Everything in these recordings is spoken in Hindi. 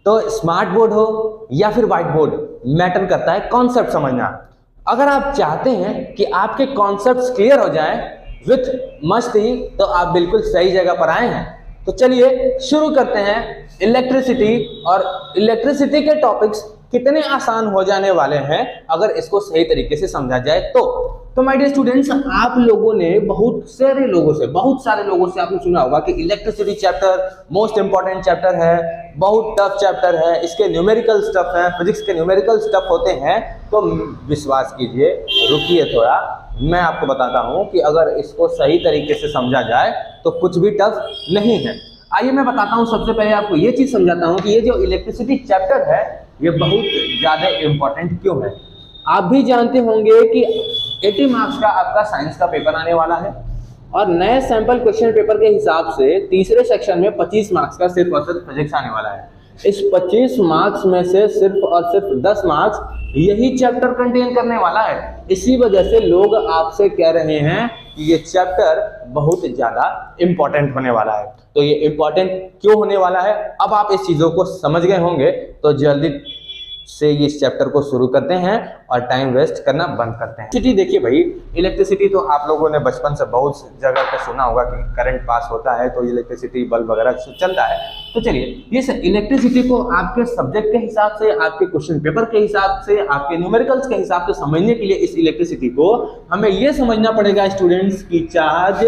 तो स्मार्ट बोर्ड हो या फिर व्हाइट बोर्ड, मैटर करता है कॉन्सेप्ट समझना। अगर आप चाहते हैं कि आपके कॉन्सेप्ट्स क्लियर हो जाएं विथ मस्ती, तो आप बिल्कुल सही जगह पर आए हैं। तो चलिए शुरू करते हैं इलेक्ट्रिसिटी, और इलेक्ट्रिसिटी के टॉपिक्स कितने आसान हो जाने वाले हैं अगर इसको सही तरीके से समझा जाए तो माय डियर स्टूडेंट्स, आप लोगों ने बहुत सारे लोगों से आपने सुना होगा कि electricity chapter most important chapter है, बहुत टफ चैप्टर है, इसके न्यूमेरिकल स्टफ है, फिजिक्स के न्यूमेरिकल स्टफ होते हैं। तो विश्वास कीजिए, रुकिए थोड़ा, मैं आपको बताता हूं कि अगर इसको सही तरीके से समझा जाए तो कुछ भी टफ नहीं है। आइए मैं बताता हूं, सबसे पहले आपको ये चीज समझाता हूं कि ये जो इलेक्ट्रिसिटी चैप्टर है ये बहुत ज्यादा इंपॉर्टेंट क्यों है। आप भी जानते होंगे कि 80 मार्क्स का आपका साइंस का पेपर आने वाला है, और नए सैंपल क्वेश्चन पेपर के हिसाब से तीसरे सेक्शन में 25 मार्क्स का सिर्फ और सिर्फ फिजिक्स आने वाला है। इस 25 मार्क्स में से सिर्फ और सिर्फ 10 मार्क्स यही चैप्टर कंटेन करने वाला है। इसी वजह से लोग आपसे कह रहे हैं कि ये चैप्टर बहुत ज्यादा इंपॉर्टेंट होने वाला है। तो ये इंपॉर्टेंट क्यों होने वाला है, अब आप इस चीजों को समझ गए होंगे, तो जल्दी से इस चैप्टर को शुरू करते हैं और टाइम वेस्ट करना बंद करते हैं। इलेक्ट्रिसिटी देखिए भाई, इलेक्ट्रिसिटी तो आप लोगों ने बचपन से बहुत जगह पे सुना होगा कि करंट पास होता है तो इलेक्ट्रिसिटी बल्ब वगैरह चलता है। तो चलिए ये इलेक्ट्रिसिटी को आपके सब्जेक्ट के हिसाब से, आपके क्वेश्चन पेपर के हिसाब से, आपके न्यूमेरिकल्स के हिसाब से समझने के लिए इस इलेक्ट्रिसिटी को हमें ये समझना पड़ेगा स्टूडेंट्स की चार्ज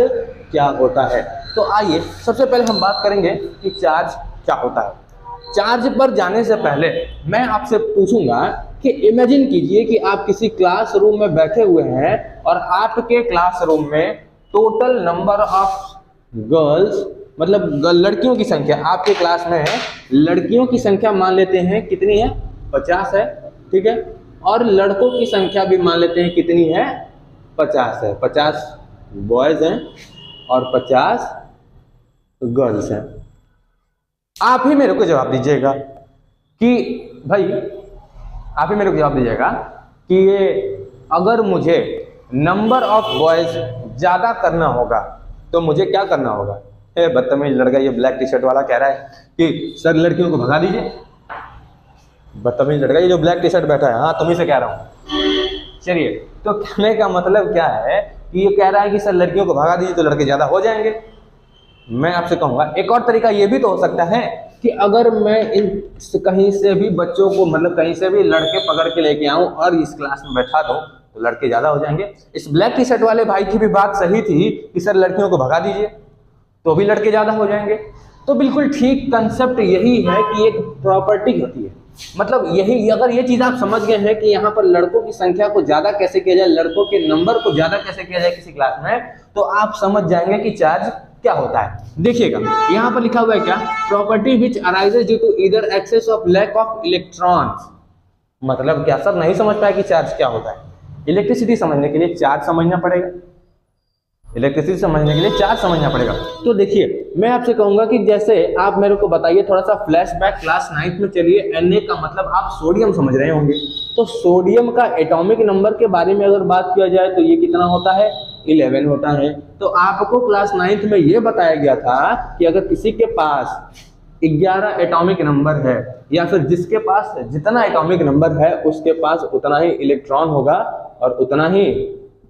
क्या होता है। तो आइए सबसे पहले हम बात करेंगे कि चार्ज क्या होता है। चार्ज पर जाने से पहले मैं आपसे पूछूंगा कि इमेजिन कीजिए कि आप किसी क्लासरूम में बैठे हुए हैं और आपके क्लासरूम में टोटल नंबर ऑफ गर्ल्स, मतलब लड़कियों की संख्या आपके क्लास में है, लड़कियों की संख्या मान लेते हैं कितनी है, 50 है, ठीक है, और लड़कों की संख्या भी मान लेते हैं कितनी है, 50 है। 50 बॉयज हैं और 50 गर्ल्स हैं। आप ही मेरे को जवाब दीजिएगा कि भाई, आप ही मेरे को जवाब दीजिएगा कि ये अगर मुझे नंबर ऑफ बॉयज ज्यादा करना होगा तो मुझे क्या करना होगा। बदतमीज लड़का ये ब्लैक टी शर्ट वाला कह रहा है कि सर लड़कियों को भगा दीजिए। बदतमीज लड़का ये जो ब्लैक टी शर्ट बैठा है, हाँ तुम्ही से कह रहा हूँ। चलिए, तो कहने का मतलब क्या है कि ये कह रहा है कि सर लड़कियों को भगा दीजिए तो लड़के ज्यादा हो जाएंगे। मैं आपसे कहूंगा एक और तरीका ये भी तो हो सकता है कि अगर मैं इन कहीं से भी बच्चों को, मतलब कहीं से भी लड़के पकड़ के लेके आऊं और इस क्लास में बैठा दूं तो लड़के ज्यादा हो जाएंगे। इस ब्लैक टी शर्ट वाले भाई की भी बात सही थी कि सर लड़कियों को भगा दीजिए तो भी लड़के ज्यादा हो जाएंगे। तो बिल्कुल ठीक कंसेप्ट यही है कि एक प्रॉपर्टी होती है, मतलब यही, अगर ये चीज आप समझ गए हैं कि यहाँ पर लड़कों की संख्या को ज्यादा कैसे किया जाए, लड़कों के नंबर को ज्यादा कैसे किया जाए किसी क्लास में, तो आप समझ जाएंगे कि चार्ज क्या होता है। देखिएगा यहाँ पर लिखा हुआ है क्या, property which arises due to either excess of lack of electrons. मतलब क्या सर नहीं समझ पाया कि चार्ज क्या होता है। इलेक्ट्रिसिटी समझने के लिए चार्ज समझना पड़ेगा, इलेक्ट्रिसिटी समझने के लिए चार्ज समझना पड़ेगा। तो देखिए मैं आपसे कहूंगा कि जैसे आप मेरे को बताइए, थोड़ा सा फ्लैशबैक क्लास 9th में चलिए। Na का मतलब आप सोडियम समझ रहे होंगे, तो सोडियम का एटॉमिक नंबर के बारे में अगर बात किया जाए तो ये कितना होता है, 11 होता है। तो आपको क्लास 9th में ये बताया गया था कि अगर किसी के पास 11 एटॉमिक नंबर है, या फिर जिसके पास जितना एटॉमिक नंबर है उसके पास उतना ही इलेक्ट्रॉन होगा और उतना ही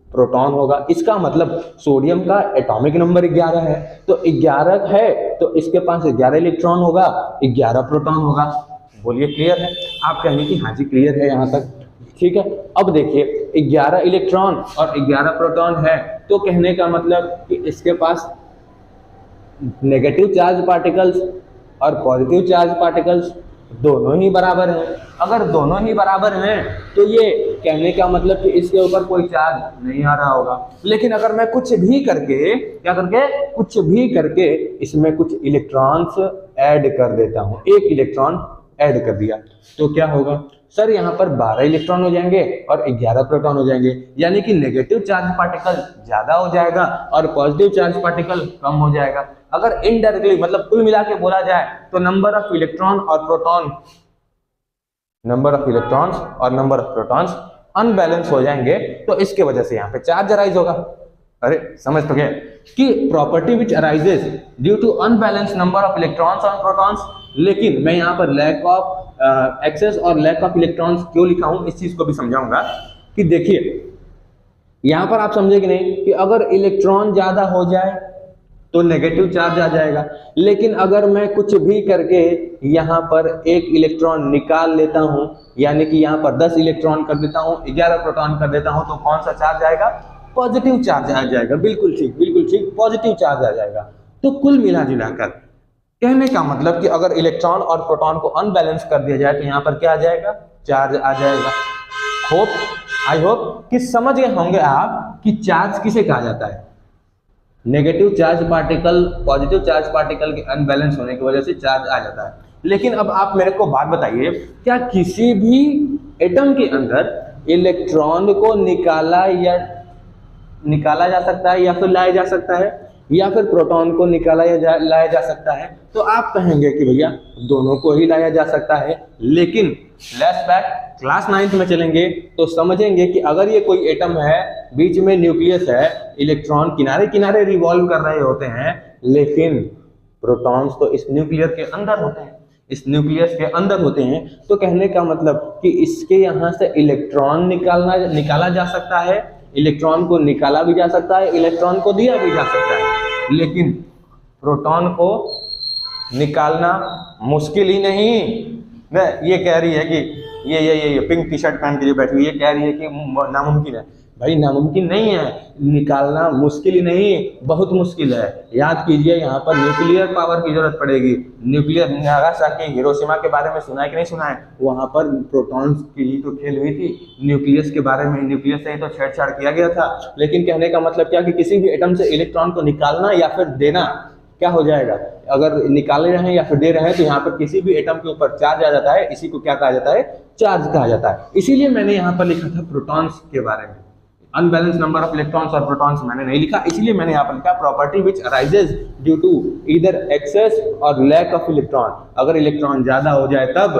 प्रोटॉन होगा। इसका मतलब सोडियम का एटॉमिक नंबर 11 है, तो 11 है तो इसके पास 11 इलेक्ट्रॉन होगा, 11 प्रोटॉन होगा। बोलिए क्लियर है? आप कहेंगे कि हाँ जी क्लियर है यहाँ तक, ठीक है। अब देखिए 11 इलेक्ट्रॉन और 11 प्रोटॉन है, तो कहने का मतलब कि इसके पास नेगेटिव चार्ज पार्टिकल्स और पॉजिटिव चार्ज पार्टिकल्स दोनों ही बराबर हैं। अगर दोनों ही बराबर हैं तो ये कहने का मतलब कि इसके ऊपर कोई चार्ज नहीं आ रहा होगा। लेकिन अगर मैं कुछ भी करके, क्या करके, कुछ भी करके इसमें कुछ इलेक्ट्रॉन्स ऐड कर देता हूं, एक इलेक्ट्रॉन ऐड कर दिया, तो क्या होगा सर, यहाँ पर 12 इलेक्ट्रॉन हो जाएंगे और 11 प्रोटॉन हो जाएंगे। यानी कि नेगेटिव चार्ज पार्टिकल ज्यादा हो जाएगा और पॉजिटिव चार्ज पार्टिकल कम हो जाएगा। अगर इनडायरेक्टली, मतलब कुल मिला के बोला जाए तो नंबर ऑफ इलेक्ट्रॉन और प्रोटॉन, नंबर ऑफ इलेक्ट्रॉन्स और नंबर ऑफ प्रोटॉन्स अनबैलेंस हो जाएंगे, तो इसके वजह से यहाँ पे चार्ज अराइज होगा। अरे समझ तो गए कि property which arises due to unbalance number of electrons और प्रोटॉन्स लेकिन मैं यहाँ पर लैक ऑफ एक्सेस और लैक ऑफ इलेक्ट्रॉन्स क्यों लिखा हूँ इस चीज को भी समझाऊंगा। कि देखिए यहाँ पर आप समझे कि नहीं कि अगर इलेक्ट्रॉन ज्यादा हो जाए तो नेगेटिव चार्ज आ जाएगा, लेकिन अगर मैं कुछ भी करके यहाँ पर एक इलेक्ट्रॉन निकाल लेता हूँ, यानी कि यहाँ पर 10 इलेक्ट्रॉन कर देता हूँ, 11 प्रोटॉन कर देता हूँ, तो कौन सा चार्ज आएगा? पॉजिटिव चार्ज आ जाएगा। बिल्कुल ठीक, बिल्कुल ठीक, पॉजिटिव चार्ज आ जाएगा। तो कुल मिला जुलाकर कहने का मतलब कि अगर इलेक्ट्रॉन और प्रोटॉन को अनबैलेंस कर दिया जाए तो यहाँ पर क्या आ जाएगा? चार्ज आ जाएगा। आई होप कि समझ गए होंगे आप कि चार्ज किसे कहा जाता है। Negative charge particle positive charge particle के अनबैलेंस होने की वजह से चार्ज आ जाता है। लेकिन अब आप मेरे को बात बताइए, क्या किसी भी एटम के अंदर इलेक्ट्रॉन को निकाला जा सकता है या फिर लाया जा सकता है, या फिर प्रोटॉन को लाया जा सकता है? तो आप कहेंगे कि भैया दोनों को ही लाया जा सकता है। लेकिन लेट्स बैक क्लास 9th में चलेंगे तो समझेंगे कि अगर ये कोई एटम है, बीच में न्यूक्लियस है, इलेक्ट्रॉन किनारे किनारे रिवॉल्व कर रहे होते हैं, लेकिन प्रोटॉन्स तो इस न्यूक्लियस के अंदर होते हैं, तो कहने का मतलब कि इसके यहाँ से इलेक्ट्रॉन निकाला जा सकता है, इलेक्ट्रॉन को निकाला भी जा सकता है, इलेक्ट्रॉन को दिया भी जा सकता है, लेकिन प्रोटॉन को निकालना मुश्किल ही नहीं। ये कह रही है कि ये पिंक टी शर्ट पहन के जो बैठी हुई, ये कह रही है कि नामुमकिन है। भाई नामुमकिन नहीं है, निकालना मुश्किल ही नहीं, बहुत मुश्किल है। याद कीजिए यहाँ पर न्यूक्लियर पावर की जरूरत पड़ेगी। न्यूक्लियर नागासाकी हिरोशिमा के बारे में सुना है कि नहीं सुना है? वहाँ पर प्रोटॉन्स की ही तो खेल हुई थी, न्यूक्लियस के बारे में, न्यूक्लियस से ही तो छेड़छाड़ किया गया था। लेकिन कहने का मतलब क्या कि किसी भी एटम से इलेक्ट्रॉन को निकालना या फिर देना क्या हो जाएगा? अगर निकाले रहे या फिर दे रहे हैं तो यहाँ पर किसी भी एटम के ऊपर चार्ज आ जाता है, इसी को क्या कहा जाता है? चार्ज कहा जाता है। इसीलिए मैंने यहाँ पर लिखा था प्रोटॉन्स के बारे में। अनबैलेंस नंबर ऑफ इलेक्ट्रॉन्स और प्रोटॉन्स मैंने नहीं लिखा, इसीलिए मैंने यहाँ पर लिखा property which arises due to either excess और लैक ऑफ इलेक्ट्रॉन। अगर इलेक्ट्रॉन ज्यादा हो जाए तब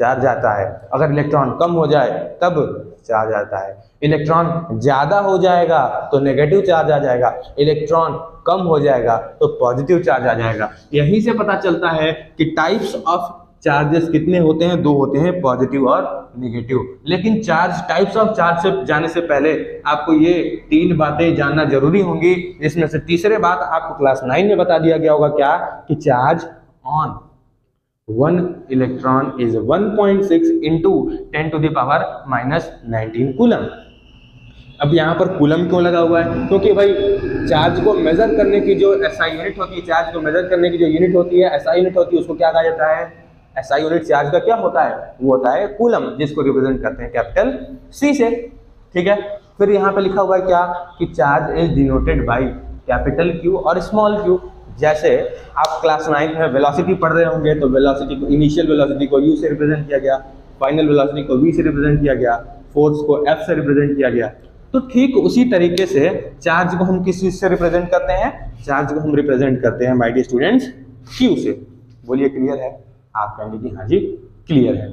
चार्ज आता है, अगर इलेक्ट्रॉन कम हो जाए तब चार्ज आता है। इलेक्ट्रॉन ज्यादा हो जाएगा तो नेगेटिव चार्ज आ जाएगा, इलेक्ट्रॉन कम हो जाएगा तो पॉजिटिव चार्ज आ जाएगा। यहीं से पता चलता है कि टाइप्स ऑफ चार्जेस कितने होते हैं? 2 होते हैं, पॉजिटिव और नेगेटिव। लेकिन टाइप्स ऑफ चार्ज से जाने से पहले आपको ये 3 बातें जानना जरूरी होंगी, जिसमें से तीसरे बात आपको क्लास 9 में बता दिया गया होगा। क्या? कि charge on 1 electron is 1.6 into 10 to the power -19 coulomb. अब यहाँ पर कूलम क्यों लगा हुआ है? क्योंकि भाई चार्ज को मेजर करने की जो एसआई यूनिट होती है, चार्ज को मेजर करने की जो यूनिट होती है, एसआई यूनिट होती है, उसको क्या कहा जाता है? एसआई यूनिट चार्ज का क्या होता है? वो होता है कूलम, जिसको रिप्रेजेंट करते हैं कैपिटल C से। ठीक है, फिर यहाँ पे लिखा हुआ है क्या? कि charge is denoted by capital Q और स्मॉल q। जैसे आप क्लास 9 में वेलोसिटी पढ़ रहे होंगे तो वेलोसिटी को, इनिशियल वेलोसिटी को U से रिप्रेजेंट किया गया, फाइनल वेलोसिटी को V से रिप्रेजेंट किया गया, फोर्स को F से रिप्रेजेंट किया गया। तो ठीक उसी तरीके से चार्ज को हम किस चीज से रिप्रेजेंट करते हैं? चार्ज को हम रिप्रेजेंट करते हैं माय डियर स्टूडेंट्स Q से। बोलिए क्लियर है? आप कहेंगे कि हाँ जी क्लियर है।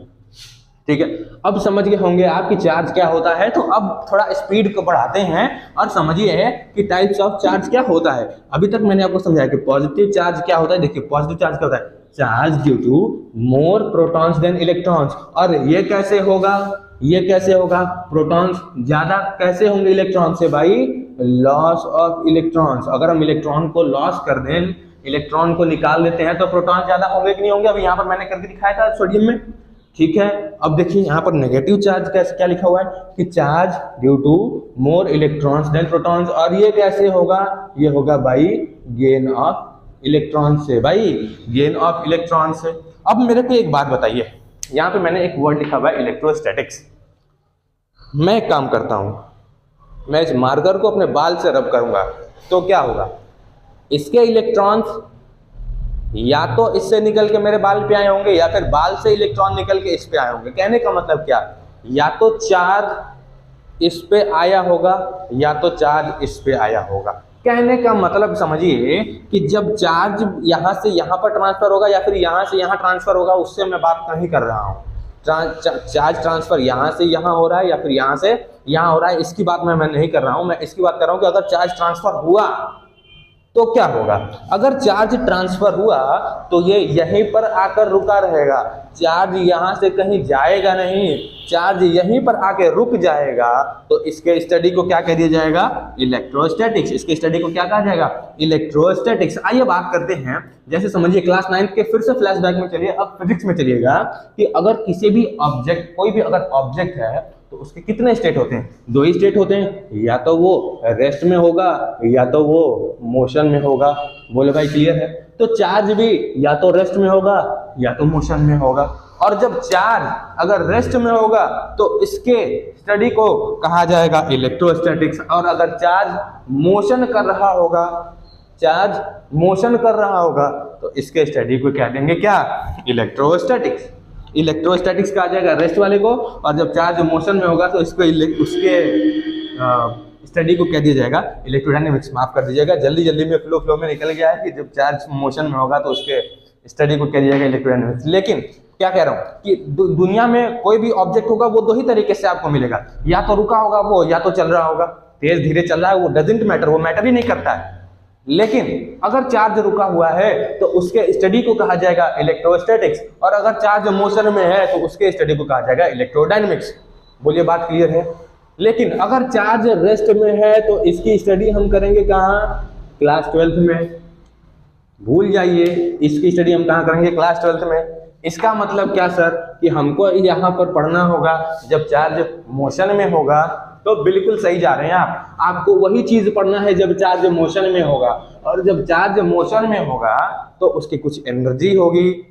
ठीक है, अब समझ गए होंगे आप कि चार्ज क्या होता है। तो अब थोड़ा स्पीड को बढ़ाते हैं और समझिए कि टाइप्स ऑफ चार्ज क्या होता है। अभी तक मैंने आपको समझाया कि पॉजिटिव चार्ज क्या होता है। देखिए पॉजिटिव चार्ज क्या होता है? Charge due to more protons than electrons. और ये कैसे होगा? प्रोटॉन्स ज्यादा कैसे होंगे इलेक्ट्रॉन से? भाई लॉस ऑफ इलेक्ट्रॉन्स। अगर हम इलेक्ट्रॉन को लॉस कर दें, इलेक्ट्रॉन को निकाल देते हैं, तो प्रोटॉन ज्यादा होंगे कि नहीं होंगे? अभी यहाँ पर मैंने करके दिखाया था सोडियम में। ठीक है, अब देखिए यहाँ पर नेगेटिव चार्ज कैसे क्या लिखा हुआ है? कि charge due to more electrons than protons. और ये कैसे होगा? ये होगा भाई गेन ऑफ इलेक्ट्रॉन से। भाई गेन ऑफ इलेक्ट्रॉन से। अब मेरे को एक बात बताइए, यहाँ पे मैंने एक वर्ड लिखा हुआ है इलेक्ट्रोस्टैटिक्स। मैं एक काम करता हूं, मैं इस मार्कर को अपने बाल से रब करूंगा तो क्या होगा? इसके इलेक्ट्रॉन्स या तो इससे निकल के मेरे बाल पे आए होंगे या फिर बाल से इलेक्ट्रॉन निकल के इस पे आए होंगे। कहने का मतलब क्या? या तो चार्ज इस पे आया होगा या तो चार्ज इस पे आया होगा। कहने का मतलब समझिए कि जब चार्ज यहां से यहां पर ट्रांसफर होगा या फिर यहां से यहां ट्रांसफर होगा, उससे मैं बात नहीं कर रहा हूं। चार्ज ट्रांसफर यहां से यहां हो रहा है या फिर यहां से यहां हो रहा है, इसकी बात मैं नहीं कर रहा हूं। मैं इसकी बात कर रहा हूं कि अगर चार्ज ट्रांसफर हुआ तो क्या होगा, अगर चार्ज ट्रांसफर हुआ तो ये यहीं पर आकर रुका रहेगा, चार्ज यहाँ से कहीं जाएगा नहीं, चार्ज यहीं पर आके रुक जाएगा। तो इसके स्टडी को क्या कह दिया जाएगा, इलेक्ट्रोस्टैटिक्स। इसके स्टडी को क्या कहा जाएगा, इलेक्ट्रोस्टैटिक्स। आइए बात करते हैं, जैसे समझिए क्लास 9 के फिर से फ्लैशबैक में चलिए, अब फिजिक्स में चलिएगा कि अगर किसी भी ऑब्जेक्ट, कोई भी अगर ऑब्जेक्ट है तो उसके कितने स्टेट होते हैं, 2 ही स्टेट होते हैं, या तो वो रेस्ट में होगा या तो वो मोशन में होगा। बोले भाई क्लियर है। तो चार्ज भी या तो रेस्ट में होगा या तो मोशन में होगा। और जब चार्ज अगर रेस्ट में होगा तो इसके स्टडी को कहा जाएगा इलेक्ट्रोस्टैटिक्स, और अगर चार्ज मोशन कर रहा होगा, चार्ज मोशन कर रहा होगा तो इसके स्टडी को क्या देंगे, क्या, इलेक्ट्रोस्टैटिक्स। इलेक्ट्रोस्टैटिक्स का आ जाएगा रेस्ट वाले को, और जब चार्ज मोशन में होगा तो इसको उसके स्टडी को कह दिया जाएगा इलेक्ट्रोडायनेमिक्स। माफ कर दीजिएगा, जल्दी जल्दी में फ्लो में निकल गया है कि जब चार्ज मोशन में होगा तो उसके स्टडी को कह दिया जाएगा इलेक्ट्रोडायनेमिक्स। लेकिन क्या कह रहा हूँ कि दुनिया में कोई भी ऑब्जेक्ट होगा वो 2 ही तरीके से आपको मिलेगा, या तो रुका होगा वो, या तो चल रहा होगा। तेज धीरे चल रहा है वो डजंट मैटर, वो मैटर ही नहीं करता है। लेकिन अगर चार्ज रुका हुआ है तो उसके स्टडी को कहा जाएगा इलेक्ट्रोस्टैटिक्स, और अगर चार्ज मोशन में है तो उसके स्टडी को कहा जाएगा इलेक्ट्रोडायनेमिक्स। बोलिए बात क्लियर है। लेकिन अगर चार्ज रेस्ट में है तो इसकी स्टडी हम करेंगे कहाँ, क्लास 12th में। भूल जाइए, इसकी स्टडी हम कहाँ करेंगे, क्लास 12th में। इसका मतलब क्या सर, कि हमको यहाँ पर पढ़ना होगा जब चार्ज मोशन में होगा। तो बिल्कुल सही जा रहे हैं आप, आपको वही चीज पढ़ना है जब चार्ज मोशन में होगा, और जब चार्ज मोशन में होगा तो उसकी कुछ एनर्जी होगी,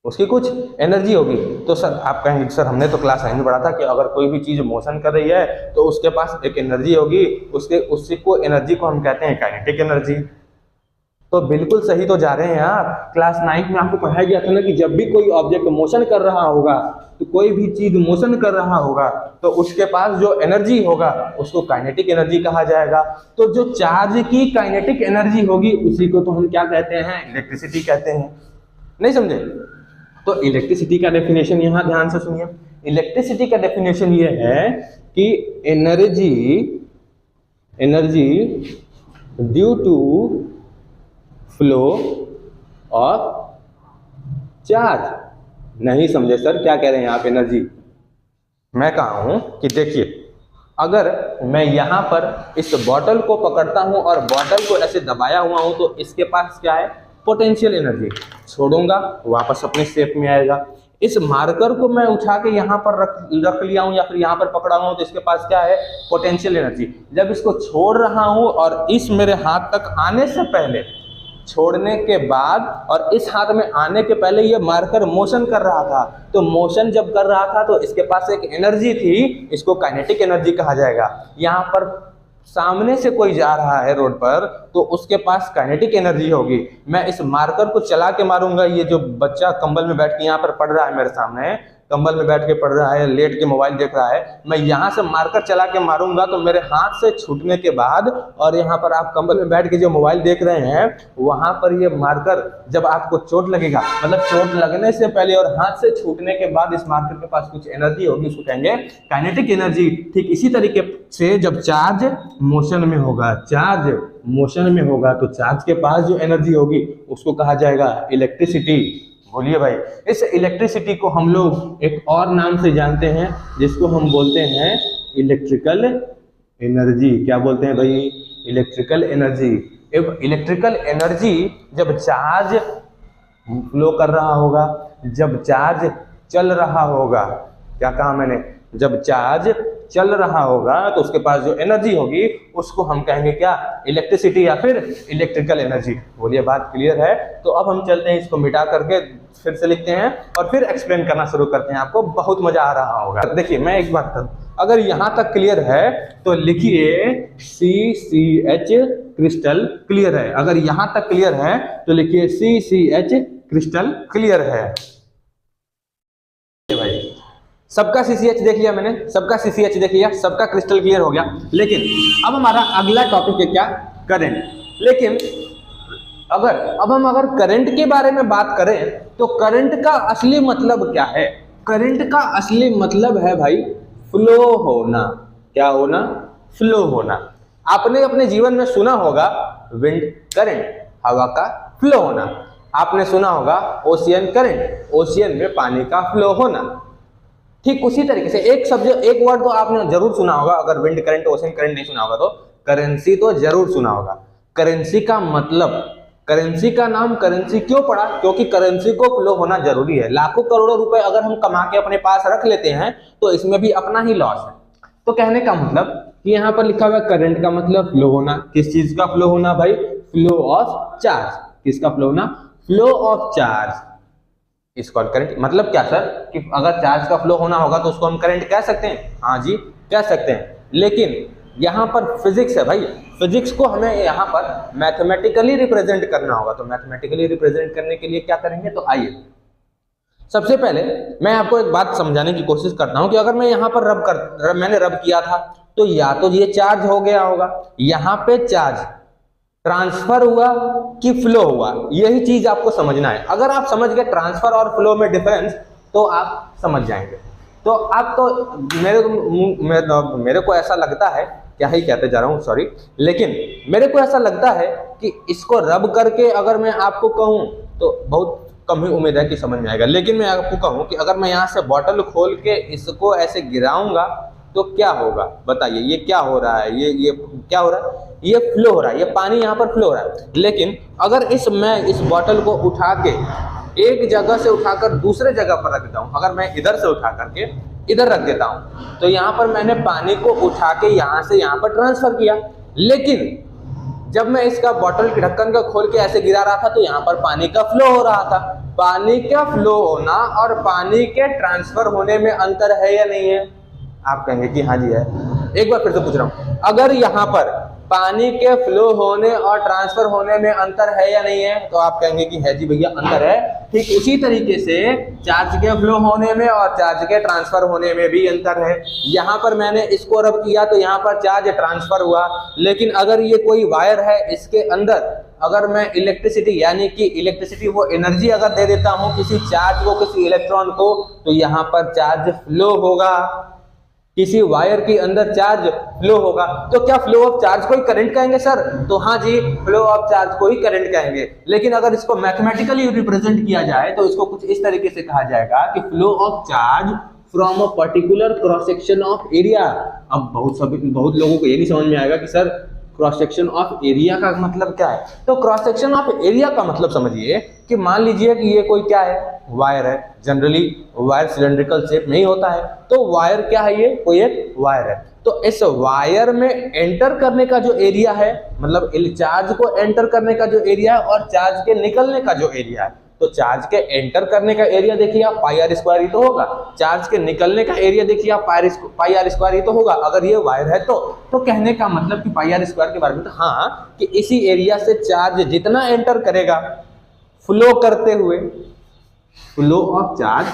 उसकी कुछ एनर्जी होगी। तो सर आप कहेंगे सर हमने तो क्लास 9 में पढ़ा था कि अगर कोई भी चीज मोशन कर रही है तो उसके पास एक एनर्जी होगी, उसको एनर्जी को हम कहते हैं काइनेटिक एनर्जी। तो बिल्कुल सही तो जा रहे हैं आप। क्लास 9 में आपको पढ़ाया गया था ना कि जब भी कोई ऑब्जेक्ट मोशन कर रहा होगा, तो कोई भी चीज मोशन कर रहा होगा तो उसके पास जो एनर्जी होगा उसको काइनेटिक एनर्जी कहा जाएगा। तो जो चार्ज की काइनेटिक एनर्जी होगी उसी को तो हम क्या कहते हैं, इलेक्ट्रिसिटी कहते हैं। नहीं समझे? तो इलेक्ट्रिसिटी का डेफिनेशन यहाँ ध्यान से सुनिए। इलेक्ट्रिसिटी का डेफिनेशन ये है कि energy due to flow of charge. नहीं समझे सर, क्या कह रहे हैं आप, एनर्जी? मैं कहा हूं कि देखिए, अगर मैं यहां पर इस बॉटल को पकड़ता हूं और बॉटल को ऐसे दबाया हुआ हूं तो इसके पास क्या है, पोटेंशियल एनर्जी। छोड़ूंगा वापस अपने शेप में आएगा। इस मार्कर को मैं उठा के यहाँ पर रख लिया हूँ या फिर यहाँ पर पकड़ा हूँ तो इसके पास क्या है, पोटेंशियल एनर्जी। जब इसको छोड़ रहा हूँ और इस मेरे हाथ तक आने से पहले, छोड़ने के बाद और इस हाथ में आने के पहले ये मार्कर मोशन कर रहा था, तो मोशन जब कर रहा था तो इसके पास एक एनर्जी थी, इसको काइनेटिक एनर्जी कहा जाएगा। यहाँ पर सामने से कोई जा रहा है रोड पर तो उसके पास काइनेटिक एनर्जी होगी। मैं इस मार्कर को चला के मारूंगा, ये जो बच्चा कंबल में बैठ के यहाँ पर पढ़ रहा है मेरे सामने, कंबल में बैठ के पढ़ रहा है, लेट के मोबाइल देख रहा है, मैं यहाँ से मार्कर चला के मारूंगा तो मेरे हाथ से छूटने के बाद और यहाँ पर आप कंबल में बैठ के जो मोबाइल देख रहे हैं वहां पर ये मार्कर जब आपको चोट लगेगा, मतलब चोट लगने से पहले और हाथ से छूटने के बाद इस मार्कर के पास कुछ एनर्जी होगी, उसको कहेंगे काइनेटिक एनर्जी। ठीक इसी तरीके से जब चार्ज मोशन में होगा, चार्ज मोशन में होगा तो चार्ज के पास जो एनर्जी होगी उसको कहा जाएगा इलेक्ट्रिसिटी। बोलिए भाई, इस इलेक्ट्रिसिटी को हम लोग एक और नाम से जानते हैं जिसको हम बोलते हैं इलेक्ट्रिकल एनर्जी। क्या बोलते हैं भाई? Electrical energy. इलेक्ट्रिकल एनर्जी जब चार्ज फ्लो कर रहा होगा, जब चार्ज चल रहा होगा, क्या कहा मैंने, जब चार्ज चल रहा होगा तो उसके पास जो एनर्जी होगी उसको हम कहेंगे क्या, इलेक्ट्रिसिटी या फिर इलेक्ट्रिकल एनर्जी। बोलिए बात क्लियर है? तो अब हम चलते हैं, इसको मिटा करके फिर से लिखते हैं और फिर एक्सप्लेन करना शुरू करते हैं। आपको बहुत मजा आ रहा होगा। देखिए मैं एक बात करूं, अगर यहां तक क्लियर है तो लिखिए CCH क्रिस्टल क्लियर है। अगर यहां तक क्लियर है तो लिखिए CCH क्रिस्टल क्लियर है। भाई सबका CCH देख लिया मैंने, सबका CCH देख लिया, सबका क्रिस्टल क्लियर हो गया। लेकिन अब हमारा अगला टॉपिक है क्या, करंट। लेकिन अब हम अगर करंट के बारे में बात करें तो करंट का असली मतलब क्या है? करंट का असली मतलब है भाई फ्लो होना। क्या होना? फ्लो होना। आपने अपने जीवन में सुना होगा विंड करंट, हवा का फ्लो होना। आपने सुना होगा ओशियन करंट, ओशियन में पानी का फ्लो होना। ठीक उसी तरीके से एक वर्ड तो आपने जरूर सुना होगा, अगर विंड करंट ओशियन करंट नहीं सुना होगा तो करेंसी तो जरूर सुना होगा। करेंसी का मतलब, करेंसी का नाम करेंसी क्यों पड़ा? क्योंकि करेंसी को फ्लो होना जरूरी है। लाखों करोड़ों रुपए अगर हम कमा के अपने पास रख लेते हैं तो इसमें भी अपना ही लॉस है। तो कहने का मतलब कि यहाँ पर लिखा हुआ करंट का मतलब फ्लो होना। किस चीज का फ्लो होना भाई? Flow of charge. किसका फ्लो होना? Flow of charge is called current. मतलब क्या सर कि अगर चार्ज का फ्लो होना होगा तो उसको हम करंट कह सकते हैं? हाँ जी कह सकते हैं, लेकिन यहाँ पर फिजिक्स है भाई, फिजिक्स को हमें यहाँ पर मैथमेटिकली रिप्रेजेंट करना होगा। तो मैथमेटिकली रिप्रेजेंट करने के लिए क्या करेंगे? तो आइए सबसे पहले मैं आपको एक बात समझाने की कोशिश करता हूं कि अगर मैं यहाँ पर मैंने रब किया था तो या तो ये चार्ज हो गया होगा, यहाँ पे चार्ज ट्रांसफर हुआ कि फ्लो हुआ, यही चीज आपको समझना है। अगर आप समझ गए ट्रांसफर और फ्लो में डिफरेंस तो आप समझ जाएंगे। तो आप तो मेरे को ऐसा लगता है, क्या ही कहते जा रहा हूँ सॉरी, लेकिन मेरे को ऐसा लगता है कि इसको रब करके अगर मैं आपको कहूँ तो बहुत कम ही उम्मीद है कि समझ में आएगा। लेकिन मैं आपको कहूँ कि अगर मैं यहाँ से बॉटल खोल के इसको ऐसे गिराऊंगा तो क्या होगा? बताइए ये क्या हो रहा है? ये क्या हो रहा है? ये फ्लो हो रहा है, ये पानी यहाँ पर फ्लो हो रहा है। लेकिन अगर मैं इस बॉटल को उठा के एक जगह से उठाकर दूसरे जगह पर रख देता हूँ, अगर मैं इधर से उठा करके इधर रख देता हूँ तो यहाँ पर मैंने पानी को उठा के यहाँ से यहाँ पर ट्रांसफर किया। लेकिन जब मैं इसका बॉटल के ढक्कन का खोल के ऐसे गिरा रहा था तो यहाँ पर पानी का फ्लो हो रहा था। पानी का फ्लो होना और पानी के ट्रांसफर होने में अंतर है या नहीं है? आप कहेंगे कि हाँ जी है। एक बार फिर से पूछ रहा हूँ, अगर यहाँ पर पानी के फ्लो होने और ट्रांसफर होने में अंतर है या नहीं है? तो आप कहेंगे कि है जी भैया अंतर है। ठीक उसी तरीके से चार्ज के फ्लो होने में और चार्ज के ट्रांसफर होने में भी अंतर है। यहाँ पर मैंने इसको रब किया तो यहाँ पर चार्ज ट्रांसफर हुआ, लेकिन अगर ये कोई वायर है इसके अंदर अगर मैं इलेक्ट्रिसिटी यानी कि इलेक्ट्रिसिटी वो एनर्जी अगर दे देता हूँ किसी चार्ज को, किसी इलेक्ट्रॉन को, तो यहाँ पर चार्ज फ्लो होगा, किसी वायर के अंदर चार्ज फ्लो होगा। तो क्या फ्लो ऑफ चार्ज को ही करंट कहेंगे सर? तो हाँ जी फ्लो ऑफ चार्ज को ही करंट कहेंगे। लेकिन अगर इसको मैथमेटिकली रिप्रेजेंट किया जाए तो इसको कुछ इस तरीके से कहा जाएगा कि flow of charge from a particular cross section of area. अब बहुत लोगों को ये नहीं समझ में आएगा कि sir cross section of area का मतलब क्या है। तो क्रॉस सेक्शन ऑफ एरिया का मतलब समझिए कि मान लीजिए कि ये कोई क्या है? वायर है। जनरली वायर सिलेंड्रिकल शेप नहीं होता है, तो वायर क्या है? ये कोई एक वायर है। तो इस वायर में एंटर करने का जो एरिया है, मतलब चार्ज को एंटर करने का जो एरिया है और चार्ज के निकलने का जो एरिया है, तो चार्ज के एंटर करने का एरिया देखिए आप पाई आर स्क्वायर ही तो होगा, चार्ज के निकलने का एरिया देखिए आप पाई आर स्क्वायर ही तो होगा। अगर ये वायर है तो कहने का मतलब कि पाई आर स्क्वायर के बारे में तो हाँ कि इसी एरिया से चार्ज जितना एंटर करेगा फ्लो करते हुए, flow of charge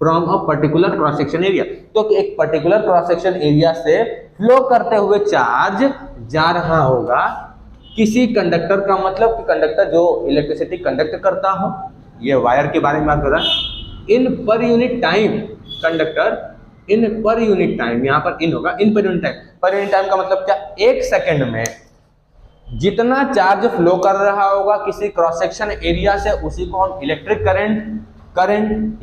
from a particular cross section area, तो एक पर्टिकुलर क्रॉस सेक्शन एरिया से फ्लो करते हुए चार्ज जा रहा होगा किसी कंडक्टर का, मतलब कि कंडक्टर जो इलेक्ट्रिसिटी कंडक्ट करता हो, ये वायर के बारे में बात कर रहा है। इन पर यूनिट टाइम कंडक्टर, इन पर यूनिट टाइम, यहाँ पर इन होगा इन per unit time. Per unit time का मतलब क्या? एक सेकंड में जितना चार्ज फ्लो कर रहा होगा किसी क्रॉस सेक्शन एरिया से, उसी को हम इलेक्ट्रिक करंट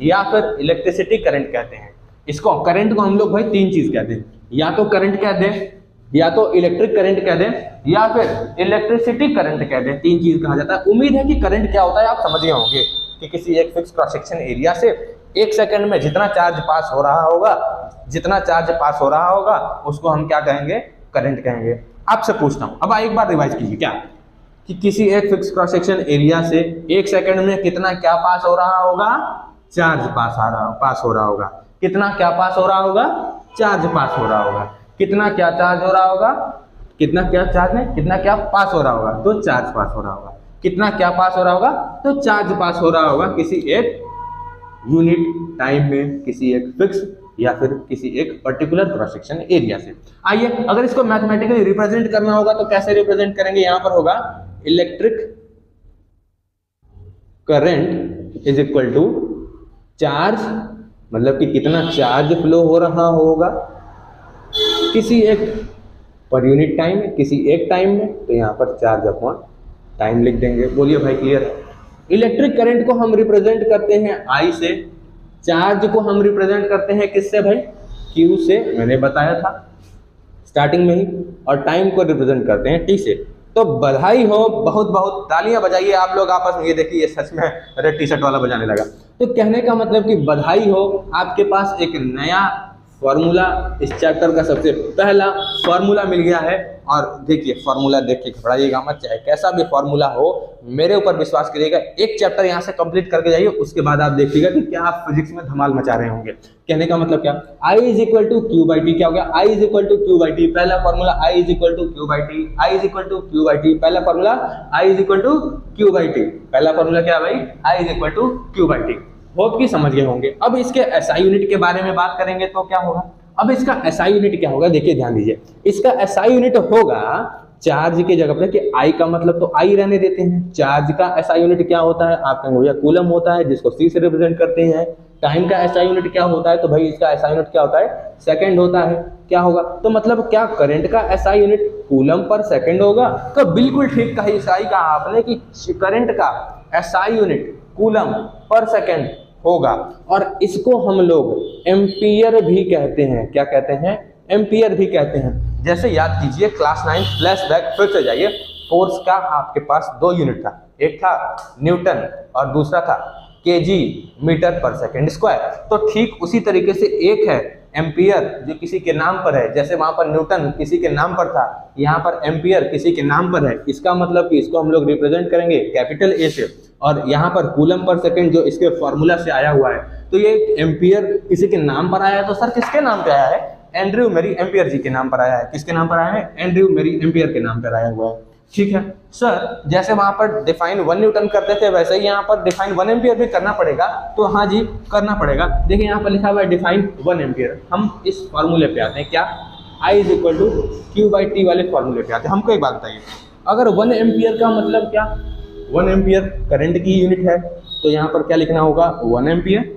या फिर इलेक्ट्रिसिटी करंट कहते हैं। इसको करंट को हम लोग भाई तीन चीज कहते हैं, या तो करंट कह दें, या तो इलेक्ट्रिक करंट कह दें, या फिर इलेक्ट्रिसिटी करंट कह दें। तीन चीज कहा जाता है। उम्मीद है कि करंट क्या होता है आप समझ गए होंगे कि किसी एक फिक्स क्रॉस सेक्शन एरिया से एक सेकंड में जितना चार्ज पास हो रहा होगा, उसको हम क्या कहेंगे? करंट कहेंगे। आपसे पूछता हूं, अब एक बार रिवाइज कीजिए क्या कि किसी एक फिक्स क्रॉस सेक्शन एरिया से एक सेकंड में कितना क्या पास हो रहा होगा? चार्ज पास हो रहा होगा। कितना क्या पास हो रहा होगा? चार्ज पास हो रहा होगा। कितना क्या चार्ज हो रहा होगा? कितना क्या चार्ज नहीं, कितना क्या पास हो रहा होगा? तो चार्ज पास हो रहा होगा। कितना क्या पास हो रहा होगा? तो चार्ज पास हो रहा होगा किसी एक यूनिट टाइम में, किसी एक फिक्स या फिर किसी एक पर्टिकुलर क्रॉस सेक्शन एरिया से। आइए अगर इसको मैथमेटिकली रिप्रेजेंट करना होगा तो कैसे रिप्रेजेंट करेंगे? यहां पर होगा electric current is equal to charge, मतलब कि कितना चार्ज फ्लो हो रहा होगा किसी एक पर यूनिट टाइम है, किसी एक टाइम में, तो यहाँ पर चार्ज अपॉन टाइम लिख देंगे। बोलिए भाई क्लियर है। इलेक्ट्रिक करंट को हम रिप्रेजेंट करते हैं I से, चार्ज को हम रिप्रेजेंट करते हैं किससे भाई, Q से, मैंने बताया था स्टार्टिंग में ही, और टाइम को रिप्रेजेंट करते हैं T से। तो बधाई हो, बहुत बहुत तालियां बजाइए आप लोग आपस में। ये देखिए ये सच में रेड टी शर्ट वाला बजाने लगा। तो कहने का मतलब कि बधाई हो, आपके पास एक नया फॉर्मूला, इस चैप्टर का सबसे पहला फॉर्मूला मिल गया है। और देखिए फॉर्मूला देख के घबराइएगा मत, चाहे कैसा भी फॉर्मूला हो, मेरे ऊपर विश्वास करिएगा। एक चैप्टर यहाँ से कंप्लीट करके जाइए, उसके बाद आप देखिएगा कि क्या आप फिजिक्स में धमाल मचा रहे होंगे। कहने का मतलब क्या, I equal to Q by T. क्या हो गया, I equal to Q by T, पहला formula I equal to Q by T, I equal to Q by T, पहला formula I equal to Q by T, पहला फॉर्मूला क्या भाई, I equal to Q by T. Hope की समझ गए होंगे। अब इसके SI यूनिट के बारे में बात करेंगे तो क्या होगा, अब इसका SI यूनिट क्या होगा, देखिए ध्यान दीजिए। इसका SI यूनिट होगा चार्ज की जगह पर, कि I का मतलब तो I रहने देते हैं, चार्ज का SI यूनिट क्या होता है, आप कहेंगे भैया कूलम होता है, जिसको C से रिप्रेजेंट करते हैं। टाइम का SI यूनिट क्या होता है, तो भाई इसका SI यूनिट क्या होता है, सेकंड होता है। क्या होगा, तो मतलब क्या करंट का SI unit coulomb per second होगा। तो बिल्कुल ठीक कहा आपने कि करंट का SI unit coulomb per second होगा, और इसको हम लोग एम्पियर भी कहते हैं। क्या कहते हैं, एम्पियर भी कहते हैं। जैसे याद कीजिए क्लास 9 फ्लैशबैक, फिर से जाइए। फोर्स का आपके पास दो यूनिट था, एक था न्यूटन और दूसरा था केजी मीटर पर सेकंड स्क्वायर। तो ठीक उसी तरीके से एक है एम्पियर जो किसी के नाम पर है, जैसे वहां पर न्यूटन किसी के नाम पर था, यहाँ पर एम्पियर किसी के नाम पर है। इसका मतलब कि इसको हम लोग रिप्रेजेंट करेंगे कैपिटल ए से, और यहाँ पर कूलम पर सेकंड जो इसके फॉर्मूला से आया हुआ है, तो ये एम्पियर किसी के नाम पर आया है। तो सर किसके नाम पे आया है, एंड्रयू मेरी एम्पियर जी के नाम पर आया है। किसके नाम पर आया है, एंड्रयू मेरी एम्पियर के नाम पर आया हुआ है। ठीक है सर, जैसे वहां पर डिफाइन 1 न्यूटन करते थे, वैसे ही यहाँ पर डिफाइन 1 एम्पियर भी करना पड़ेगा। तो हाँ जी करना पड़ेगा। देखिए यहाँ पर लिखा हुआ है डिफाइन 1 एम्पियर। हम इस फॉर्मूले पे आते हैं, क्या, I is equal to Q by T वाले फॉर्मूले पे आते हैं। हमको एक बात बताइए, अगर 1 एम्पियर का मतलब क्या, 1 एम्पियर करंट की यूनिट है, तो यहाँ पर क्या लिखना होगा, 1 एम्पियर।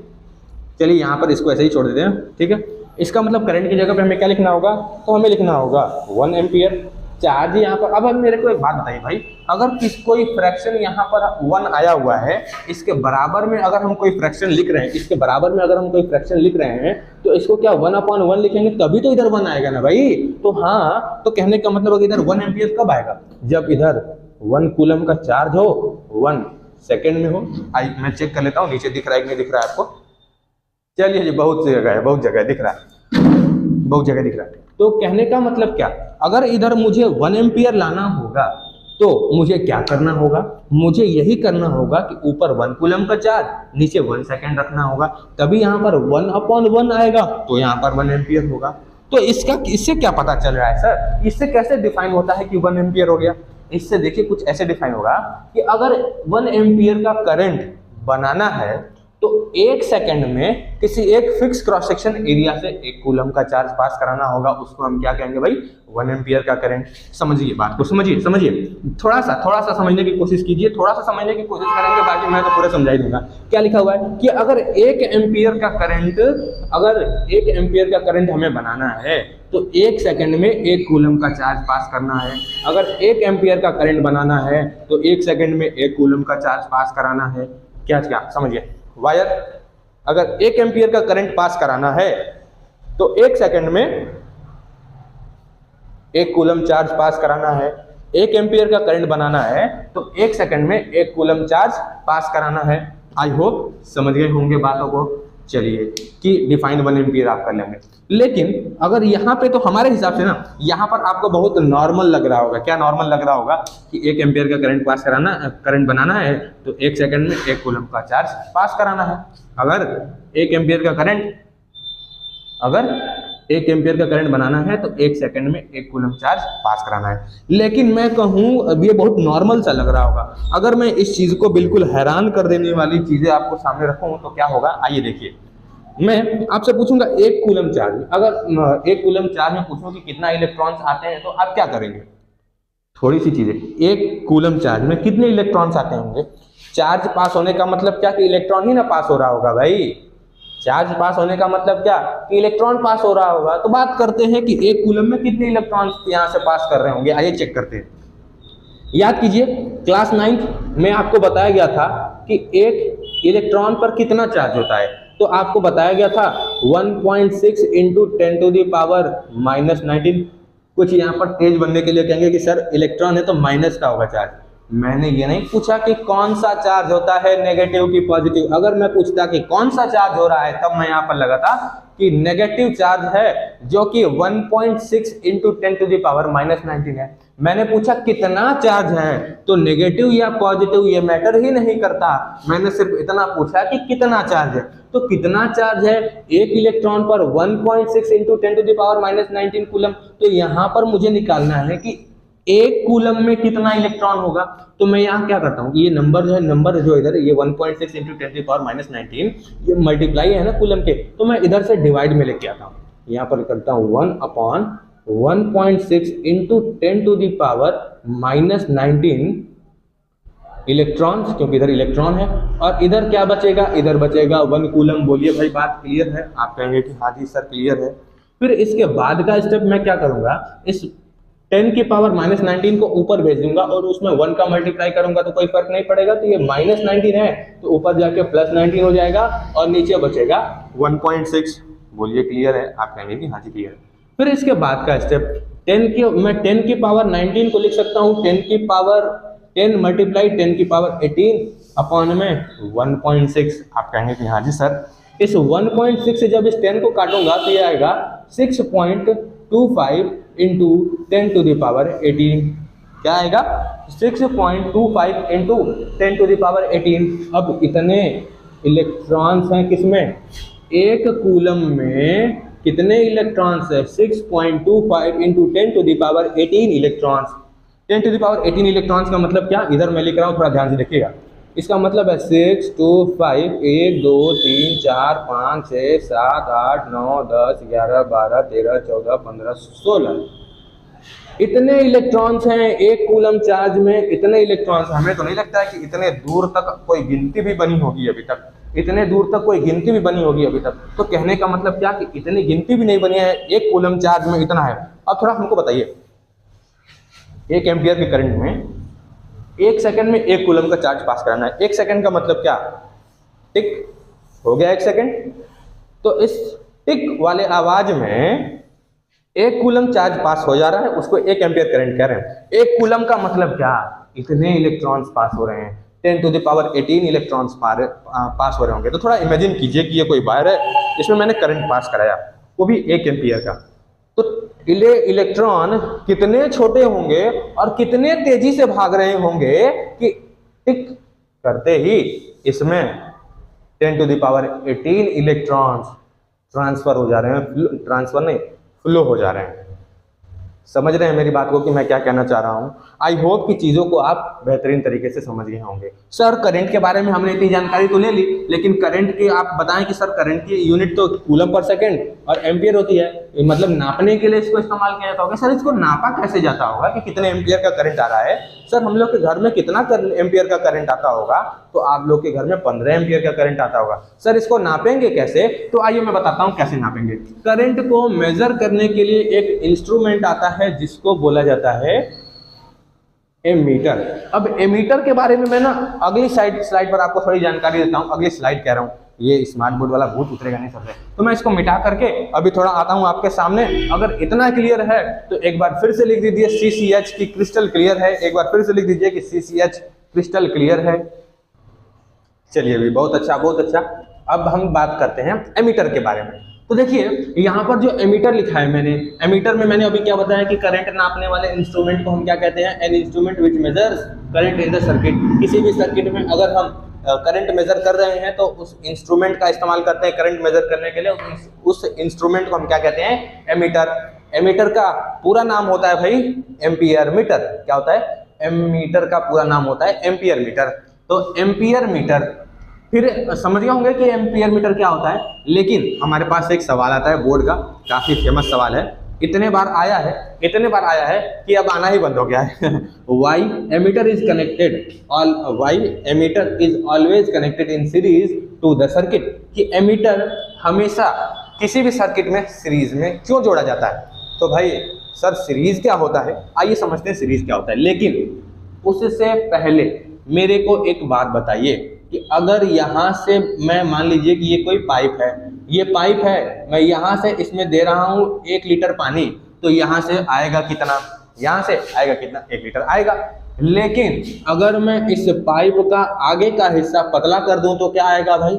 चलिए यहाँ पर इसको ऐसे ही छोड़ देते हैं, ठीक है। इसका मतलब करंट की जगह पे हमें क्या लिखना होगा, तो हमें लिखना होगा 1 एम्पियर। चार्ज यहाँ पर, अब मेरे को एक बात बताइए भाई, अगर कोई फ्रैक्शन यहाँ पर 1 आया हुआ है, इसके बराबर में अगर हम कोई फ्रैक्शन लिख रहे हैं, इसके बराबर में अगर हम कोई फ्रैक्शन लिख रहे हैं, तो इसको क्या 1/1 लिखेंगे, तभी तो इधर 1 आएगा ना भाई। तो हाँ, तो कहने का मतलब इधर 1 एम्पियर कब आएगा, जब इधर 1 कूलम का चार्ज हो, 1 सेकेंड में हो। मैं चेक कर लेता हूँ नीचे दिख रहा है कि नहीं दिख रहा है आपको। चलिए जी, बहुत सी जगह है, बहुत जगह दिख रहा है, बहुत जगह दिख रहा है। तो कहने का मतलब क्या, अगर इधर मुझे 1 एम्पियर लाना होगा तो मुझे क्या करना होगा, मुझे यही करना होगा कि ऊपर 1 कूलम का चार्ज, नीचे 1 सेकेंड रखना होगा, तभी यहाँ पर 1/1 आएगा, तो यहाँ पर 1 एम्पियर होगा। तो इससे क्या पता चल रहा है सर, इससे कैसे डिफाइन होता है कि 1 एम्पियर हो गया। इससे देखिए कुछ ऐसे डिफाइन होगा कि अगर 1 एम्पियर का करंट बनाना है, तो 1 सेकंड में किसी एक फिक्स क्रॉस सेक्शन एरिया से 1 कूलम का चार्ज पास कराना होगा, उसको हम क्या कहेंगे भाई, 1 एम्पियर का करंट। समझिए बात को, समझिए थोड़ा सा समझने की कोशिश कीजिए, थोड़ा सा समझने की कोशिश करेंगे, बाकी मैं तो पूरा समझा ही दूंगा। क्या लिखा हुआ है कि अगर 1 एम्पियर का करंट हमें बनाना है, तो 1 सेकंड में 1 कूलम का चार्ज पास करना है। अगर 1 एम्पियर का करंट बनाना है, तो 1 सेकंड में 1 कूलम का चार्ज पास कराना है। क्या समझिए, वायर अगर 1 एम्पियर का करंट पास कराना है, तो 1 सेकंड में 1 कूलम चार्ज पास कराना है। 1 एम्पियर का करंट बनाना है, तो 1 सेकंड में 1 कूलम चार्ज पास कराना है। आई होप समझ गए होंगे बातों को। चलिए कि डिफाइन 1 एम्पियर आप कर लेंगे। लेकिन अगर यहाँ पे, तो हमारे हिसाब से ना, यहाँ पर आपको बहुत नॉर्मल लग रहा होगा। क्या नॉर्मल लग रहा होगा कि 1 एम्पियर का करंट बनाना है, तो 1 सेकंड में 1 कूलम का चार्ज पास कराना है। अगर 1 एम्पियर का करंट बनाना है, तो 1 सेकंड में 1 कूलम चार्ज पास कराना है। लेकिन मैं कहूँ, अब ये बहुत नॉर्मल सा लग रहा होगा। अगर मैं इस चीज को बिल्कुल हैरान कर देने वाली चीजें आपको सामने रखूँ, तो क्या होगा, आइए देखिए। मैं आपसे पूछूंगा 1 कूलम चार्ज में, अगर 1 कूलम चार्ज में पूछूं कि कितना इलेक्ट्रॉन्स आते हैं, तो आप क्या करेंगे, थोड़ी सी चीजें। 1 कूलम चार्ज में कितने इलेक्ट्रॉन्स आते होंगे। चार्ज पास होने का मतलब क्या, कि इलेक्ट्रॉन ही ना पास हो रहा होगा भाई। चार्ज पास होने का मतलब क्या कि इलेक्ट्रॉन पास हो रहा होगा। तो बात करते हैं कि एक कूलम में कितने इलेक्ट्रॉन्स यहाँ से पास कर रहे होंगे, आइए चेक करते हैं। याद कीजिए क्लास 9th में आपको बताया गया था कि एक इलेक्ट्रॉन पर कितना चार्ज होता है, तो आपको बताया गया था 1.6 into 10 to the power minus 19। कुछ यहाँ पर तेज बनने के लिए कहेंगे कि सर इलेक्ट्रॉन है तो माइनस का होगा चार्ज। मैंने ये नहीं पूछा कि कौन सा चार्ज होता है, नेगेटिव की पॉजिटिव। अगर मैं पूछता कि कौन सा चार्ज हो रहा है तब मैं यहाँ पर लगाता कि नेगेटिव चार्ज है जो कि 1.6 into 10 to the power minus 19 है। मैंने पूछा कितना चार्ज है, तो नेगेटिव या पॉजिटिव ये मैटर ही नहीं करता, मैंने सिर्फ इतना पूछा कि कितना चार्ज है। तो कितना चार्ज है एक इलेक्ट्रॉन पर 1.6 into 10 to the power minus 19 coulomb. तो यहाँ पर मुझे निकालना है कि एक कूलम में कितना इलेक्ट्रॉन होगा। तो मैं यहाँ क्या करता हूँ, ये नंबर जो है, नंबर जो इधर ये 1.6 into 10 to the power minus 19 ये मल्टीप्लाई है ना कूलम के, तो मैं इधर से डिवाइड में लेके आता हूँ। यहाँ पर करता हूँ 1/1.6 into 10 to the power minus 19 electrons, क्योंकि इधर इलेक्ट्रॉन है। और इधर क्या बचेगा, इधर बचेगा 1 कूलम। बोलिए भाई बात क्लियर है? आप कहेंगे कि हाँ जी सर क्लियर है। फिर इसके बाद का स्टेप मैं क्या करूंगा, इस 10 की पावर माइनस 19 को ऊपर भेज दूंगा और उसमें 1 का मल्टीप्लाई करूंगा तो कोई फर्क नहीं पड़ेगा। तो ये माइनस 19 है तो ऊपर जाके प्लस 19 हो जाएगा और नीचे बचेगा 1.6। बोलिए क्लियर है? आप कहेंगे कि हाँ जी क्लियर है। फिर इसके बाद का स्टेप मैं 10 की पावर 19 को लिख सकता हूँ 10 की पावर 10 मल्टीप्लाई 10 की पावर 18 अपॉन में 1.6। आप कहेंगे कि हाँ जी सर। इस 1.6 से जब इस 10 को काटूंगा तो ये आएगा 6.25 इंटू 10 टू द पावर 18। क्या आएगा? 6.25 इंटू 10 टू द पावर 18। अब इतने इलेक्ट्रॉन्स हैं किसमें, एक कूलम में कितने इलेक्ट्रॉन्स है? 6.25 into 10 to the power 18 electrons. 10 to the power 18 electrons का मतलब क्या, इधर मैं लिख रहा हूँ थोड़ा ध्यान से देखिएगा। इसका मतलब है 6, 2, 5, 1, 2, 3, 4, 5, 6, 7, 8, 9, 10, 11, 12, 13, 14, 15, 16 इतने इलेक्ट्रॉन्स हैं एक कूलम चार्ज में। इतने इलेक्ट्रॉन्स, हमें तो नहीं लगता है कि इतने दूर तक कोई गिनती भी बनी होगी अभी तक, इतने दूर तक कोई गिनती भी बनी होगी अभी तक। तो कहने का मतलब क्या कि इतनी गिनती भी नहीं बनी है, एक कूलम चार्ज में इतना है। अब थोड़ा हमको बताइए, 1 एम्पियर के करंट में 1 सेकंड में 1 कूलम का चार्ज पास कराना है। 1 सेकंड का मतलब क्या, टिक हो गया 1 सेकंड। तो इस टिक वाले आवाज में 1 कूलम चार्ज पास हो जा रहा है, उसको 1 एम्पियर करंट कह रहे हैं। 1 कूलम का मतलब क्या, इतने इलेक्ट्रॉन्स पास हो रहे हैं, 10 टू द पावर 18 इलेक्ट्रॉन्स पास हो रहे होंगे। तो थोड़ा इमेजिन कीजिए कि ये कोई वायर है, इसमें मैंने करंट पास कराया, वो भी 1 एम्पियर का। तो इलेक्ट्रॉन कितने छोटे होंगे और कितने तेजी से भाग रहे होंगे कि टिक करते ही इसमें 10 to the power 18 electrons transfer हो जा रहे हैं, ट्रांसफर नहीं फ्लो हो जा रहे हैं। समझ रहे हैं मेरी बात को कि मैं क्या कहना चाह रहा हूं? आई होप कि चीजों को आप बेहतरीन तरीके से समझ गए होंगे। सर करंट के बारे में हमने इतनी जानकारी तो ले ली, लेकिन करंट की आप बताएं कि सर करंट की यूनिट तो कूलम पर सेकंड और एम्पियर होती है, मतलब नापने के लिए इसको इस्तेमाल किया जाता होगा। सर इसको नापा कैसे जाता होगा कि कितने एम्पियर का करंट आ रहा है? सर हम लोग के घर में कितना एम्पियर का करंट आता होगा? तो आप लोग के घर में 15 एम्पियर का करंट आता होगा। सर इसको नापेंगे कैसे? तो आइए मैं बताता हूं कैसे नापेंगे। करंट को मेजर करने के लिए एक इंस्ट्रूमेंट आता है जिसको बोला जाता है एमीटर। अब एमीटर के बारे में मैं ना अगली स्लाइड पर आपको थोड़ी जानकारी देता हूं। अगली स्लाइड कह रहा हूं, ये स्मार्ट बोर्ड वाला भूत उतरेगा नहीं सबसे, तो मैं इसको मिटा करके अभी थोड़ा आता हूं आपके सामने। अगर इतना क्लियर है तो एक बार फिर से लिख दीजिए CCH की क्रिस्टल क्लियर है। एक बार फिर से लिख दीजिए कि CCH क्रिस्टल क्लियर है। चलिए अभी बहुत अच्छा बहुत अच्छा। अब हम बात करते हैं एमीटर के बारे में। तो देखिए यहाँ पर जो एमीटर लिखा है मैंने, एमीटर में मैंने अभी क्या बताया कि करंट नापने वाले इंस्ट्रूमेंट को हम क्या कहते हैं? An instrument which measures current in the circuit. किसी भी सर्किट में अगर हम करंट मेजर कर रहे हैं तो उस इंस्ट्रूमेंट का इस्तेमाल करते हैं करंट मेजर करने के लिए। उस इंस्ट्रूमेंट को हम क्या कहते हैं? एमीटर। एमीटर का पूरा नाम होता है भाई एम्पियर मीटर। क्या होता है? एमीटर का पूरा नाम होता है एम्पियर मीटर। तो एम्पियर मीटर, फिर समझ गए होंगे कि एम्पियर मीटर क्या होता है। लेकिन हमारे पास एक सवाल आता है बोर्ड का, काफी फेमस सवाल है, इतने बार आया है कि अब आना ही बंद हो गया है। Why ammeter is always connected in series to the circuit. कि एमीटर हमेशा किसी भी सर्किट में सीरीज में क्यों जोड़ा जाता है? तो भाई सर सीरीज क्या होता है, आइए समझते हैं सीरीज क्या होता है। लेकिन उससे पहले मेरे को एक बात बताइए कि अगर यहाँ से मैं मान लीजिए कि ये कोई पाइप है, ये पाइप है, मैं यहाँ से इसमें दे रहा हूँ 1 लीटर पानी, तो यहाँ से आएगा कितना? यहाँ से आएगा कितना? 1 लीटर आएगा। लेकिन अगर मैं इस पाइप का आगे का हिस्सा पतला कर दूं तो क्या आएगा भाई?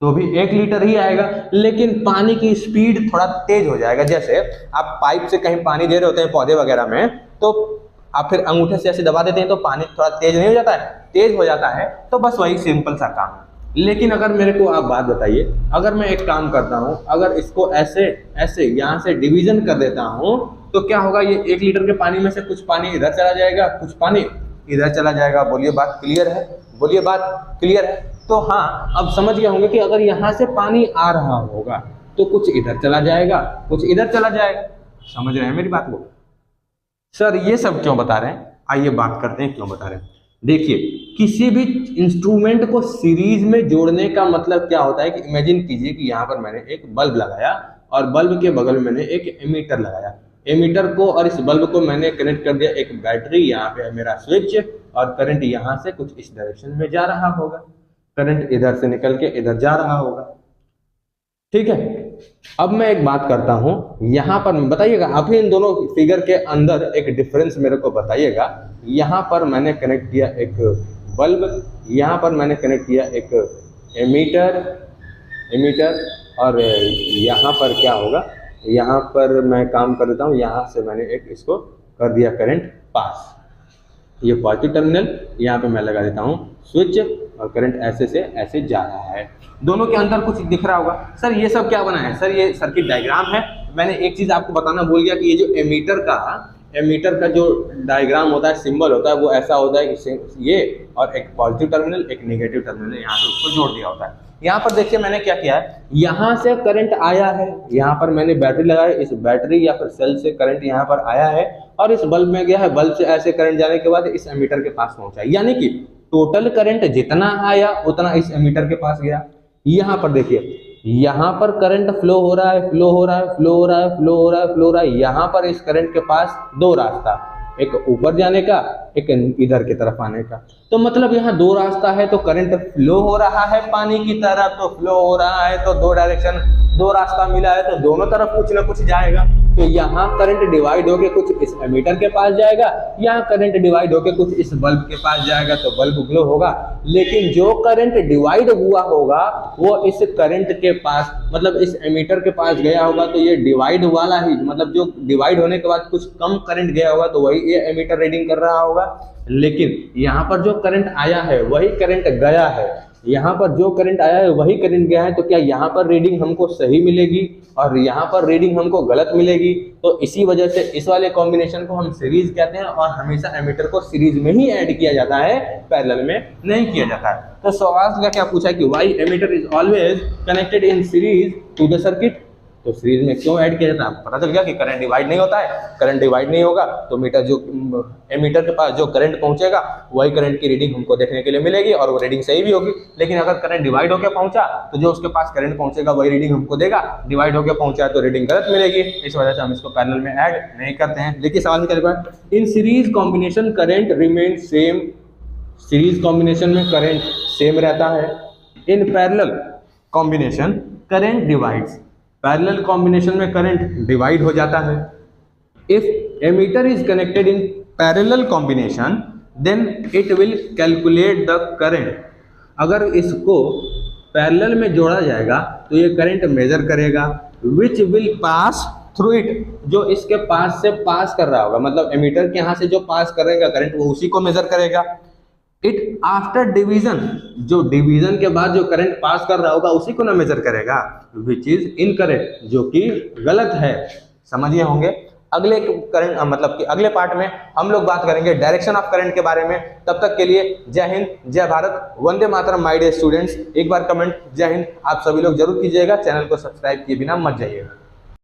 तो भी 1 लीटर ही आएगा, लेकिन पानी की स्पीड थोड़ा तेज हो जाएगा। जैसे आप पाइप से कहीं पानी दे रहे होते हैं पौधे वगैरह में, तो आप फिर अंगूठे से ऐसे दबा देते हैं तो पानी थोड़ा तेज नहीं हो जाता है? तेज हो जाता है। तो बस वही सिंपल सा काम है। लेकिन अगर मेरे को आप बात बताइए, अगर मैं एक काम करता हूं, अगर इसको ऐसे ऐसे यहाँ से डिवीजन कर देता हूं, तो क्या होगा? ये 1 लीटर के पानी में से कुछ पानी इधर चला जाएगा, कुछ पानी इधर चला जाएगा। बोलिए बात क्लियर है? बोलिए बात क्लियर है? तो हाँ, अब समझ गए होंगे कि अगर यहाँ से पानी आ रहा होगा तो कुछ इधर चला जाएगा, कुछ इधर चला जाएगा। समझ रहे हैं मेरी बात को? सर ये सब क्यों बता रहे हैं? आइए बात करते हैं क्यों बता रहे हैं। देखिए, किसी भी इंस्ट्रूमेंट को सीरीज में जोड़ने का मतलब क्या होता है कि इमेजिन कीजिए कि यहाँ पर मैंने एक बल्ब लगाया और बल्ब के बगल में मैंने एक एमीटर लगाया। एमीटर को और इस बल्ब को मैंने कनेक्ट कर दिया एक बैटरी, यहाँ पे है मेरा स्विच, और करंट यहाँ से कुछ इस डायरेक्शन में जा रहा होगा, करंट इधर से निकल के इधर जा रहा होगा। ठीक है, अब मैं एक बात करता हूं, यहां पर बताइएगा आप ही इन दोनों फिगर के अंदर एक डिफरेंस मेरे को बताइएगा। यहां पर मैंने कनेक्ट किया एक बल्ब, यहां पर मैंने कनेक्ट किया एक एमीटर, और यहां पर क्या होगा? यहां पर मैं काम कर देता हूं, यहां से मैंने एक इसको कर दिया करंट पास। ये पॉजिटिव टर्मिनल, यहाँ पे मैं लगा देता हूँ स्विच, और करंट ऐसे से ऐसे जा रहा है। दोनों के अंदर कुछ दिख रहा होगा। सर ये सब क्या बना है? सर ये सर्किट डायग्राम है। मैंने एक चीज आपको बताना भूल गया कि ये जो एमीटर का जो डायग्राम होता है, सिंबल होता है, वो ऐसा होता है कि ये और एक पॉजिटिव टर्मिनल एक नेगेटिव टर्मिनल यहाँ से उसको जोड़ दिया होता है। यहाँ पर देखिए मैंने क्या किया है, यहाँ से करंट आया है, यहाँ पर मैंने बैटरी लगाई, इस बैटरी या फिर सेल से करंट यहाँ पर आया है और इस बल्ब में गया है, बल्ब से ऐसे करंट जाने के बाद इस एमीटर के पास पहुंचा। यानी कि टोटल करंट जितना आया उतना इस एमीटर के पास गया। यहाँ पर देखिए, यहाँ पर करंट फ्लो हो रहा है, फ्लो हो रहा है, फ्लो हो रहा है, फ्लो हो रहा है, फ्लो हो रहा है। यहाँ पर इस करंट के पास 2 रास्ता, एक ऊपर जाने का, एक इधर की तरफ आने का। तो मतलब यहाँ 2 रास्ता है, तो करंट फ्लो हो रहा है पानी की तरफ, तो फ्लो हो रहा है, तो 2 डायरेक्शन, 2 रास्ता मिला है, तो दोनों तरफ कुछ ना कुछ जाएगा। तो यहाँ करंट डिवाइड होके कुछ इस एमीटर के पास जाएगा, यहाँ करंट डिवाइड होके कुछ इस बल्ब के पास जाएगा, तो बल्ब ग्लो होगा। लेकिन जो करंट डिवाइड हुआ होगा वो इस करंट के पास, मतलब इस एमीटर के पास गया होगा, तो ये डिवाइड वाला ही, मतलब जो डिवाइड होने के बाद कुछ कम करंट गया होगा, तो वही ये एमीटर रीडिंग कर रहा होगा। लेकिन यहाँ पर जो करंट आया है वही करंट गया है, यहाँ पर जो करंट आया है वही करंट गया है। तो क्या यहाँ पर रीडिंग हमको सही मिलेगी और यहाँ पर रीडिंग हमको गलत मिलेगी? तो इसी वजह से इस वाले कॉम्बिनेशन को हम सीरीज कहते हैं, और हमेशा एमीटर को सीरीज में ही ऐड किया जाता है, पैरेलल में नहीं किया जाता है। तो सवाल का क्या पूछा कि why ammeter is always connected in series to the circuit? तो सीरीज में क्यों ऐड किया जाता है? आपको पता चल गया कि करंट डिवाइड नहीं होता है। करंट डिवाइड नहीं होगा तो मीटर जो एमीटर के पास जो करंट पहुंचेगा वही करंट की रीडिंग हमको देखने के लिए मिलेगी, और वो रीडिंग सही भी होगी। लेकिन अगर करंट डिवाइड होकर पहुंचा तो जो उसके पास करंट पहुंचेगा वही रीडिंग हमको देगा, डिवाइड होकर पहुंचा तो रीडिंग गलत मिलेगी। इस वजह से हम इसको पैरेलल में ऐड नहीं करते हैं। देखिए सवाल में क्या लिखा है, in series combination current remain same. Series combination में करंट सेम रहता है। In parallel combination current divides, parallel combination में करंट डिवाइड हो जाता है। If ammeter is connected in parallel combination then it will calculate the current. अगर इसको पैरेलल में जोड़ा जाएगा तो ये करंट मेजर करेगा, which will pass through it, जो इसके पास से पास कर रहा होगा, मतलब एमीटर के यहाँ से जो पास करेगा करंट वो उसी को मेजर करेगा। इट आफ्टर डिवीजन, जो डिवीजन के बाद जो करंट पास कर रहा होगा उसी को ना मेजर करेगा, विच इज इनकरेक्ट, जो कि गलत है। समझिए होंगे। अगले करंट मतलब कि अगले पार्ट में हम लोग बात करेंगे डायरेक्शन ऑफ करंट के बारे में। तब तक के लिए जय हिंद, जय Bharat, Vande Mataram my dear students. एक बार कमेंट जय हिंद आप सभी लोग जरूर कीजिएगा, चैनल को सब्सक्राइब किए बिना मत जाइएगा।